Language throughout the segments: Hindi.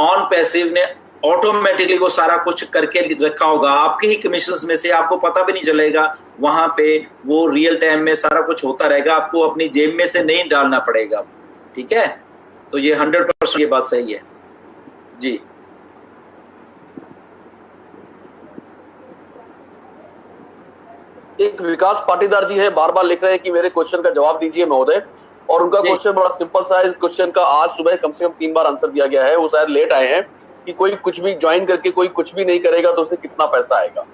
ऑन पैसिव ने ऑटोमेटिकली वो सारा कुछ करके रखा होगा आपके ही कमीशन में से, आपको पता भी नहीं चलेगा, वहां पे वो रियल टाइम में सारा कुछ होता रहेगा, आपको अपनी जेब में से नहीं डालना पड़ेगा। ठीक है, तो ये 100% ये बात सही है जी। एक विकास पाटीदार जी है, बार बार लिख रहे हैं कि मेरे क्वेश्चन का जवाब दीजिए महोदय, और उनका क्वेश्चन बड़ा सिंपल सा है। क्वेश्चन का आज सुबह कम से कम 3 बार आंसर दिया गया है, वो शायद लेट आए हैं कि कोई कुछ भी ज्वाइन करके कोई कुछ भी नहीं करेगा तो उसे कितना पैसा आएगा?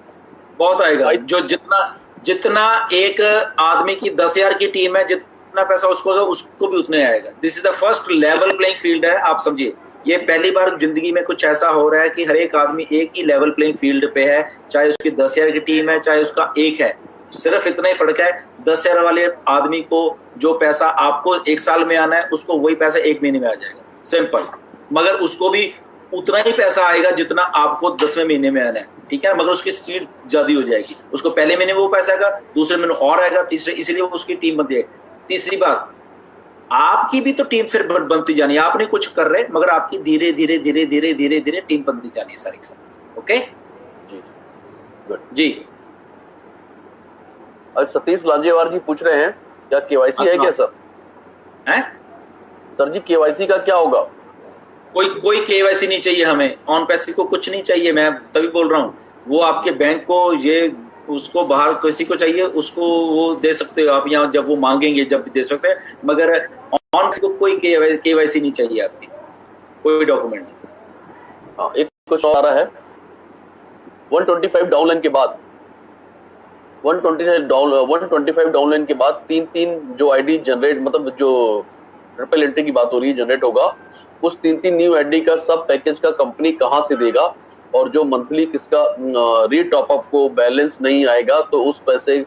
बहुत आएगा, जो जितना एक आदमी की 10,000 की टीम है, जितना पैसा उसको भी उतने आएगा। This is the first level playing field है, आप समझिए। ये पहली बार जिंदगी में कुछ ऐसा हो रहा है कि हर एक आदमी एक ही लेवल प्लेइंग फील्ड पे है, चाहे उसकी 10,000 की टीम है, चाहे उसका एक है। सिर्फ इतना ही फर्क है, 10,000 वाले आदमी को जो पैसा आपको 1 साल में आना है, उसको वही पैसा 1 महीने में आ जाएगा, सिंपल। मगर उसको भी उतना ही पैसा आएगा जितना आपको 10वें महीने में आना है। ठीक है, मगर उसकी स्पीड ज्यादा हो जाएगी, उसको पहले महीने में वो पैसा आएगा, दूसरे महीने और आएगा, तीसरे, इसीलिए उसकी टीम बनती है। तीसरी बात, आपकी भी तो टीम फिर बनती जानी है, आप नहीं कुछ कर रहे, मगर आपकी धीरे धीरे धीरे धीरे धीरे धीरे टीम बनती जानी है सारी सारी। ओके जी, गुड जी। सतीश लांजेवार जी पूछ रहे हैं, क्या केवाईसी है क्या सर? हैं सर जी, केवाईसी का क्या होगा? कोई केवाईसी नहीं चाहिए हमें, ऑन पैसिव को कुछ नहीं चाहिए। मैं तभी बोल रहा हूँ, वो आपके बैंक को ये उसको बाहर किसी को चाहिए उसको वो दे सकते हो आप, यहाँ जब वो मांगेंगे जब दे सकते हैं, मगर ऑन को कोई केवाईसी नहीं चाहिए आपकी, कोई डॉक्यूमेंट। हाँ, एक क्वेश्चन आ रहा है, 125 डाउनलाइन के बाद 125 डाउनलाइन के बाद 3 जो आईडी जनरेट, मतलब जो ट्रिपल एंट्री की बात हो रही है, जनरेट होगा, उस 3 न्यू आईडी का सब पैकेज का कंपनी कहां से देगा? और जो मंथली किसका रीटॉप अप को बैलेंस नहीं आएगा तो उस पैसे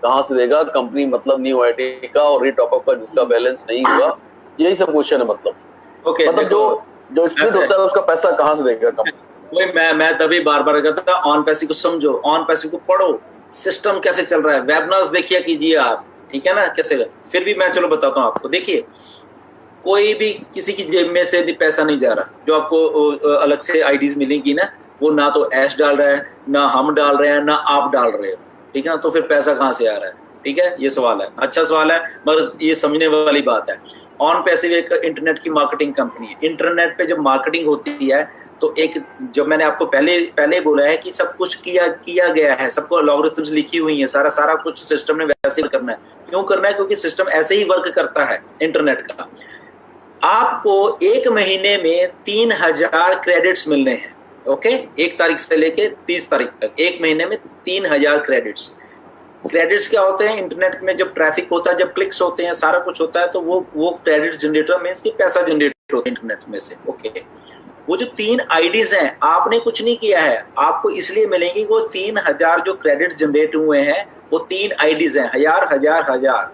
कहां से देगा कंपनी, मतलब न्यू आईडी का और रीटॉप अप का जिसका बैलेंस नहीं होगा? यही सब क्वेश्चन है। मतलब ओके, मतलब जो स्प्लिट होता है उसका पैसा कहां से देगा कंपनी? वही मैं तभी बार बार कहता था, ऑन पैसिव को समझो, ऑन पैसिव को पढ़ो, सिस्टम कैसे चल रहा है, वेबिनार्स देखिए कीजिए आप, ठीक है ना, कैसे। फिर भी मैं चलो बताता हूँ आपको। देखिए, कोई भी किसी की जेब में से भी पैसा नहीं जा रहा, जो आपको अलग से आईडीज मिलेंगी ना, वो ना तो ऐश डाल रहा है, ना हम डाल रहे हैं, ना आप डाल रहे हो, ठीक है ना, तो फिर पैसा कहाँ से आ रहा है? ठीक है, ये सवाल है, अच्छा सवाल है, मगर ये समझने वाली बात है। ऑन पैसिव एक इंटरनेट की मार्केटिंग कंपनी है। इंटरनेट पे जब मार्केटिंग होती है तो एक, जब मैंने आपको पहले बोला है कि सब कुछ किया गया है, सबको लॉगरिथम्स लिखी हुई है, सारा कुछ सिस्टम ने वैसे ही करना है। क्यों करना है? क्योंकि सिस्टम ऐसे ही वर्क करता है इंटरनेट का। आपको 1 महीने में 3,000 क्रेडिट्स मिलने हैं। ओके, 1 तारीख से लेके 30 तारीख तक 1 महीने में 3,000 क्रेडिट्स। क्रेडिट्स क्या होते हैं? इंटरनेट में जब ट्रैफिक होता है, जब क्लिक्स होते हैं, सारा कुछ होता है, तो वो क्रेडिट्स जनरेटर मींस कि पैसा जनरेट होता है इंटरनेट में से। ओके, वो जो 3 आईडीज हैं, आपने कुछ नहीं किया है, आपको इसलिए मिलेंगी। वो 3,000 जो क्रेडिट्स जनरेट हुए हैं, वो 3 आईडीज हैं, हजार।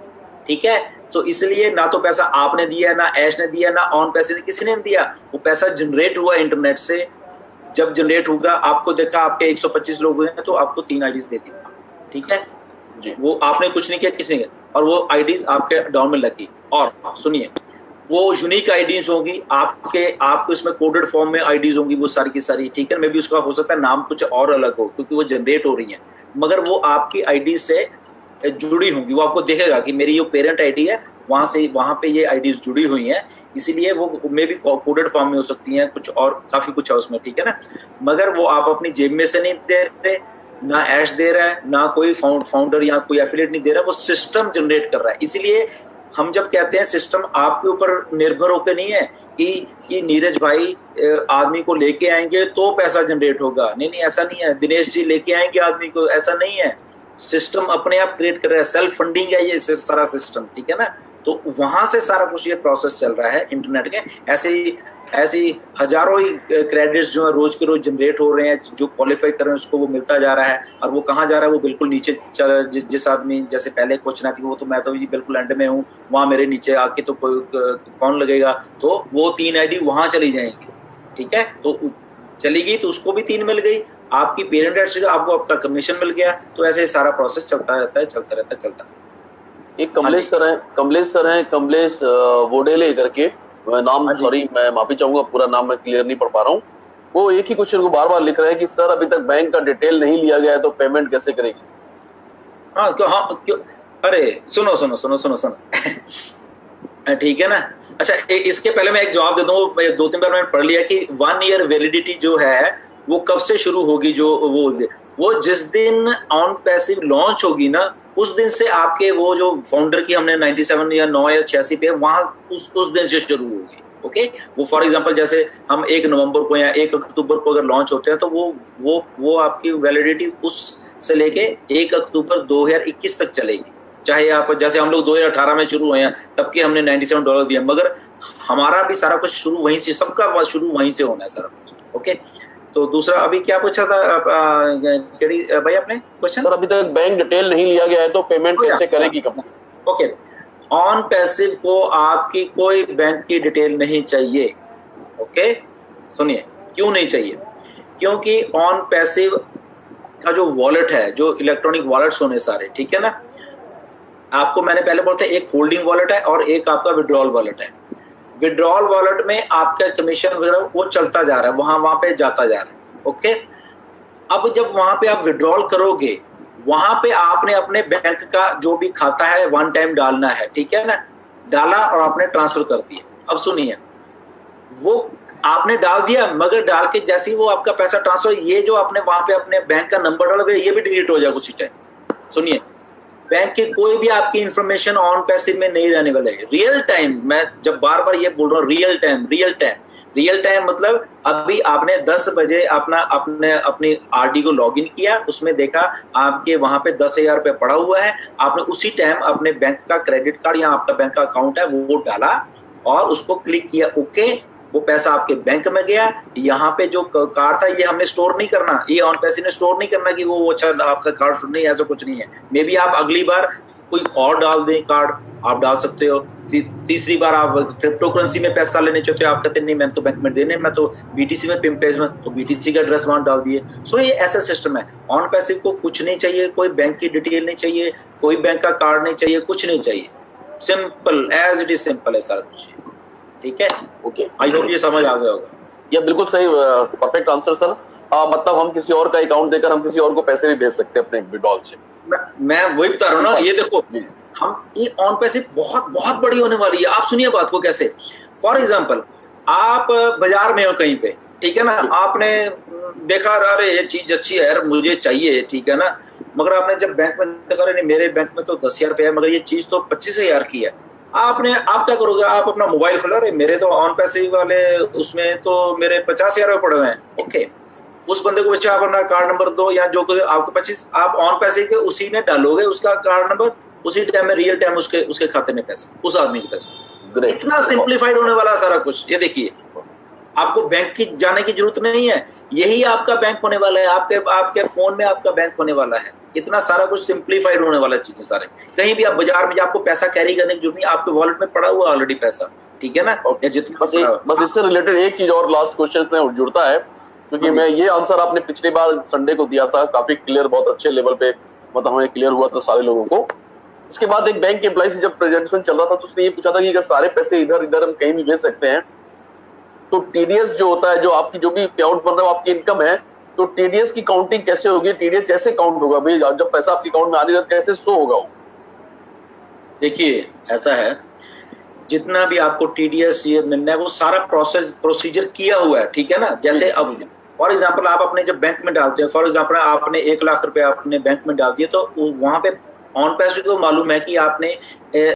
ठीक है, तो इसलिए ना तो पैसा आपने दिया, ना ऐश ने दिया, ना ऑन पैसे ने, किसी ने नहीं दिया। वो पैसा जनरेट हुआ इंटरनेट से। जब जनरेट होगा, आपको देखा आपके 125 लोग हैं, तो आपको 3 आईडीज दे दी। ठीक है जी, वो आपने कुछ नहीं किया, किसी ने, और वो आईडीज आपके डाउन में लगी। और सुनिए, वो यूनिक आईडीज होंगी आपको इसमें कोडेड फॉर्म में आईडीज होंगी, वो सारी की सारी। ठीक है, मे भी उसका हो सकता है नाम कुछ और अलग हो, क्योंकि वो जनरेट हो रही है, मगर वो आपकी आईडी से जुड़ी होंगी। वो आपको देखेगा कि मेरी जो पेरेंट आईडी है, वहां पे ये आईडीज जुड़ी हुई हैं, इसीलिए वो मे भी कोडेड फॉर्म में हो सकती हैं, कुछ और काफी कुछ है उसमें। ठीक है ना, मगर वो आप अपनी जेब में से नहीं दे रहे, ना ऐश दे रहा है, ना कोई फाउंडर या कोई एफिलिएट नहीं दे रहा, वो सिस्टम जनरेट कर रहा है। इसीलिए हम जब कहते हैं सिस्टम आपके ऊपर निर्भर होकर नहीं है कि नीरज भाई आदमी को लेके आएंगे तो पैसा जनरेट होगा, नहीं, ऐसा नहीं है। दिनेश जी लेके आएंगे आदमी को, ऐसा नहीं है। सिस्टम अपने आप क्रिएट कर रहा है, सेल्फ फंडिंग है ये सारा सिस्टम। ठीक है ना, तो वहां से सारा कुछ ये प्रोसेस चल रहा है इंटरनेट के। ऐसे ही हजारों ही क्रेडिट्स जो है रोज के रोज जनरेट हो रहे हैं, जो क्वालिफाई कर रहे हैं उसको वो मिलता जा रहा है। और वो कहाँ जा रहा है? वो बिल्कुल नीचे जिस आदमी, जैसे पहले क्वेश्चन आती है, वो तो मैं तो जी बिल्कुल एंड में हूँ, वहां मेरे नीचे आके तो कौन लगेगा? तो वो 3 आईडी वहां चली जाएंगी। ठीक है, तो चली गई तो उसको भी 3 मिल गई, आपकी पेरेंट एड से आपको आपका कमीशन मिल गया। तो ऐसे सारा प्रोसेस चलता रहता है। एक कमलेश सर हैं, कमलेश वोडेले करके, नाम, सॉरी मैं माफी चाहूंगा, पूरा नाम मैं क्लियर नहीं पढ़ पा रहा हूँ। वो एक ही क्वेश्चन को बार बार लिख रहे हैं कि सर अभी तक बैंक का डिटेल नहीं लिया गया है तो पेमेंट कैसे करेगी। हाँ क्यों, अरे सुनो सुनो सुनो सुनो सुनो ठीक है ना। अच्छा इसके पहले मैं एक जवाब दे दूं, 2-3 बार मैंने पढ़ लिया कि 1 ईयर वैलिडिटी जो है वो कब से शुरू होगी, जो वो जिस दिन ऑन पैसिव लॉन्च होगी ना, उस दिन से आपके वो जो फाउंडर की हमने 97 या 9 या 86 पे वहां उस दिन से शुरू होगी। ओके, वो फॉर एग्जांपल जैसे हम 1 नवंबर को या 1 अक्टूबर को अगर लॉन्च होते हैं तो वो आपकी वैलिडिटी उस से लेके 1 अक्टूबर 2021 तक चलेगी। चाहे आप जैसे हम लोग 2018 में शुरू हुए हैं तब के हमने $97 दिए, मगर हमारा भी सारा कुछ शुरू वहीं से, सबका शुरू वहीं से होना है सारा कुछ। ओके, तो दूसरा अभी क्या पूछा था भाई आपने क्वेश्चन? सर अभी तक बैंक डिटेल नहीं लिया गया है तो पेमेंट कैसे करेगी कंपनी? ओके, ऑन पैसिव को आपकी कोई बैंक की डिटेल नहीं चाहिए। ओके सुनिए, क्यों नहीं चाहिए? क्योंकि ऑन पैसिव का जो वॉलेट है, जो इलेक्ट्रॉनिक वॉलेट्स होने सारे, ठीक है ना, आपको मैंने पहले बोला था एक होल्डिंग वॉलेट है और एक आपका विड्रॉल वॉलेट है। विड्रॉल वॉलेट में आपका कमीशन वगैरह वो चलता जा रहा है, वहां पे जाता जा रहा है। ओके, अब जब वहां पे आप विड्रॉल करोगे, वहां पे आपने अपने बैंक का जो भी खाता है 1 टाइम डालना है, ठीक है ना, डाला और आपने ट्रांसफर कर दिया। अब सुनिए, वो आपने डाल दिया, मगर डाल के जैसे ही वो आपका पैसा ट्रांसफर, ये जो आपने वहां पे अपने बैंक का नंबर डाला ये भी डिलीट हो जाएगा उसी टाइम। सुनिए, बैंक की कोई भी आपकी इंफॉर्मेशन ऑन पैसिव में नहीं रहने वाला है। रियल टाइम, मैं जब बार बार ये बोल रहा हूँ, रियल टाइम मतलब अभी आपने 10 बजे अपनी आरडी को लॉगिन किया, उसमें देखा आपके वहां पे 10,000 रुपये पड़ा हुआ है, आपने उसी टाइम अपने बैंक का क्रेडिट कार्ड या आपका बैंक का अकाउंट है वो डाला और उसको क्लिक किया, ओके, वो पैसा आपके बैंक में गया। यहाँ पे जो कार्ड था ये हमने स्टोर नहीं करना, ये ऑन पैसिव ने स्टोर नहीं करना कि वो अच्छा आपका कार्ड नहीं, ऐसा कुछ नहीं है। मे बी आप अगली बार कोई और डाल दें कार्ड, आप डाल सकते हो। तीसरी बार आप क्रिप्टो करेंसी में पैसा लेने चाहते हो, आप कहते नहीं मैं तो बैंक में देने, मैं तो बीटीसी में पिंपेज में, तो बीटीसी का एड्रेस वहां डाल दिए। सो ये ऐसा सिस्टम है। ऑन पैसिव को कुछ नहीं चाहिए, कोई बैंक की डिटेल नहीं चाहिए, कोई बैंक का कार्ड नहीं चाहिए, कुछ नहीं चाहिए। Simple as it is, simple है सारा कुछ। ठीक है, ओके, आई होप ये समझ आ गया होगा। ये बिल्कुल सही, परफेक्ट आंसर सर। मतलब हम किसी और का अकाउंट देकर हम किसी और को पैसे भी भेज सकते हैं अपने विड्रॉल से। मैं वही बता रहा हूँ ना, ये देखो हम ये ऑन पैसिव बहुत बड़ी होने वाली है। आप सुनिए बात को कैसे। फॉर एग्जांपल, आप बाजार में हो कहीं पे, ठीक है ना, आपने देखा अरे ये चीज अच्छी है यार, मुझे चाहिए, ठीक है ना, मगर आपने जब बैंक में देखा अरे मेरे बैंक में तो 10,000 रुपये है, मगर ये चीज तो 25,000 की है। आप क्या करोगे, आप अपना मोबाइल खोला, अरे मेरे तो ऑन पैसिव वाले उसमें तो मेरे 50,000 रुपये पड़े हुए हैं। ओके, उस बंदे को बच्चा आप अपना कार्ड नंबर दो या जो आपको 25, आप ऑन पैसे के उसी में डालोगे उसका कार्ड नंबर, उसी टाइम में रियल टाइम उसके खाते में पैसे, उस आदमी के पैसे। इतना सिंप्लीफाइड होने वाला सारा कुछ। ये देखिए, आपको बैंक की जाने की जरूरत नहीं है, यही आपका बैंक होने वाला है, आपके फोन में आपका बैंक होने वाला है। इतना सारा कुछ सिंप्लीफाइड होने वाला चीजें सारे। कहीं भी आप बाजार में आपको पैसा कैरी करने की जरूरत नहीं, आपके वॉलेट में पड़ा हुआ ऑलरेडी पैसा, ठीक है ना। बस इससे रिलेटेड एक चीज और लास्ट क्वेश्चन में जुड़ता है, क्योंकि मैं ये आंसर आपने पिछली बार संडे को दिया था, काफी क्लियर, बहुत अच्छे लेवल पे, मतलब हमें क्लियर हुआ था सारे लोगों को। उसके बाद एक बैंक एम्प्लॉय से जब प्रेजेंटेशन चल रहा था तो उसने ये पूछा था कि अगर सारे पैसे इधर हम कहीं भी भेज सकते हैं तो टीडीएस जो होता है, जो आपकी जो भी अकाउंट बन रहा है आपकी इनकम है, तो टीडीएस की काउंटिंग कैसे होगी, टीडीएस कैसे काउंट होगा भाई, जब पैसा आपके अकाउंट में आने लगा कैसे शो होगा वो? देखिए ऐसा है, जितना भी आपको टीडीएस ये मिलना है वो सारा प्रोसीजर किया हुआ है, ठीक है ना। जैसे अब फॉर एग्जांपल आप अपने जब बैंक में डालते हैं, फॉर एग्जांपल आपने 1 लाख रुपए अपने बैंक में डाल दिए, तो वहां पे ऑन पैसे को मालूम है कि आपने